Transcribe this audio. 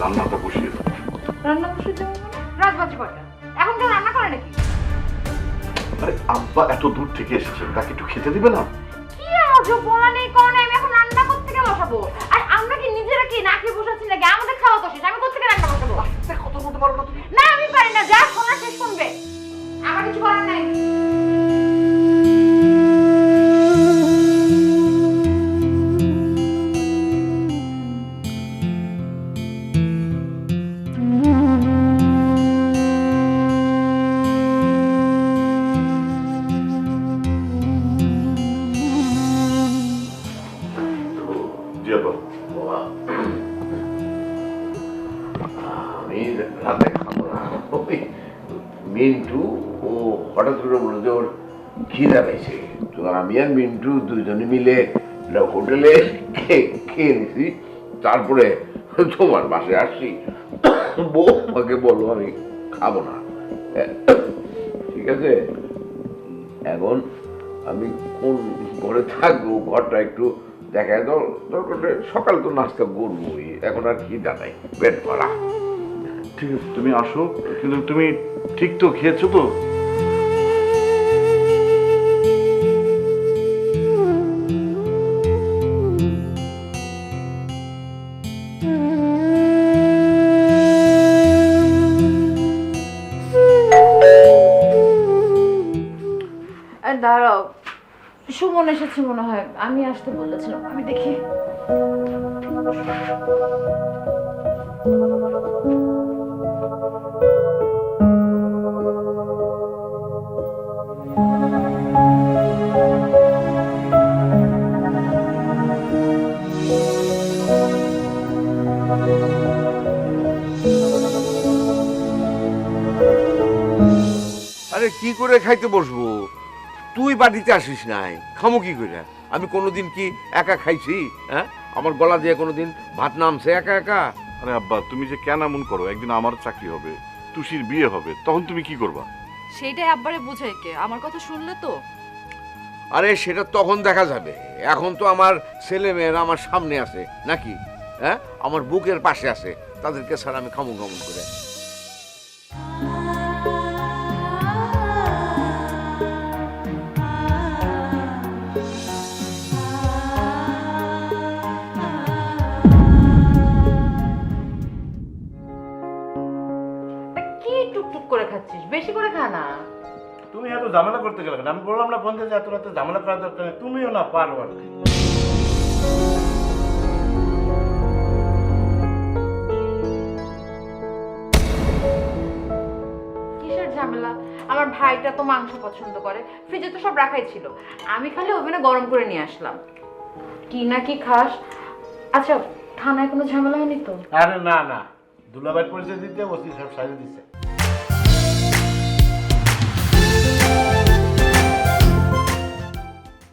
রান্নাটা বসিয়ে দাও। রান্না বসে দেবো মানে? রাত বাজে কয়টা? এখন কেউ রান্না করে নাকি? আরে আব্বা এত দূর থেকে এসেছেন, তাকে একটু খেতে দিবে না? কি আজব বলা নেই কোন, আমি এখন রান্না করতে থেকে বসাবো? আর আমরা কি নিজেরা কি না খেয়ে বসাচ্ছি নাকি? আমাদের খাওয়া তো শেষ, আমি কোথেকে রান্না বসাবো? কথা বলতে পারো না তুমি? না আমি পারি না, যা শোনা শেষ শুনবে, আমার কিছু করার নাই। জি আব্বা। আমি রাতে খাবো না। ওই মিন্টু ও হঠাৎ করে বললো যে ওর খিদা পেয়েছে, তো আমি আর মিন্টু দুইজনে মিলে একটা হোটেলে খেয়ে নিছি। তারপরে তোমার বাসায় আসছি, বউ আমাকে বললো আমি খাবো না। ঠিক আছে, এখন আমি কোন ঘরে থাকবো, ঘরটা একটু দেখায় তো দরকার। সকাল তো নাস্তা করবোই, এখন আর খিদা নাই, পেট ভরা। ঠিক আছে, তুমি আসো, কিন্তু তুমি ঠিক তো খেয়েছো তো? দাঁড়াও, সুমন এসেছে মনে হয়, আমি আসতে বলেছিলাম, আমি দেখি। আরে কি করে খাইতে বসবো? তুই বাড়িতে আসিস নাই, খামো কি করে? আমি কোনোদিন কি একা খাইছি? হ্যাঁ, আমার গলা দিয়ে কোনোদিন ভাত নামছে একা একা? আরে আব্বা, তুমি যে কেন এমন করো? একদিন আমার চাকরি হবে, টুসির বিয়ে হবে, তখন তুমি কি করবা? সেইটাই আব্বারে বুঝাই কে, আমার কথা শুনলে তো। আরে সেটা তখন দেখা যাবে, এখন তো আমার ছেলে মেয়েরা আমার সামনে আছে নাকি? হ্যাঁ, আমার বুকের পাশে আছে, তাদেরকে ছাড়া আমি খামু কেমন করে? কি টুকটুক করে খাচ্ছিস? বেশি করে খা না। তুমি এত ঝামেলা করতে গেলে কেন? আমি বললাম না ফোন দিয়ে এত রাতে ঝামেলা করার দরকার নেই, তুমিও না পারো আর কি। কিসের ঝামেলা? আমার ভাইটা তো মাংস পছন্দ করে, ফ্রিজে তো সব রাখাই ছিল, আমি খালি ওভেনে গরম করে নিয়ে আসলাম। কি না কি খাস? আচ্ছা, থানায় কোনো ঝামেলা হয়নি তো? আরে না না, দুলাভাই পরিচয় দিতে ওসি সব সারিয়ে দিচ্ছে।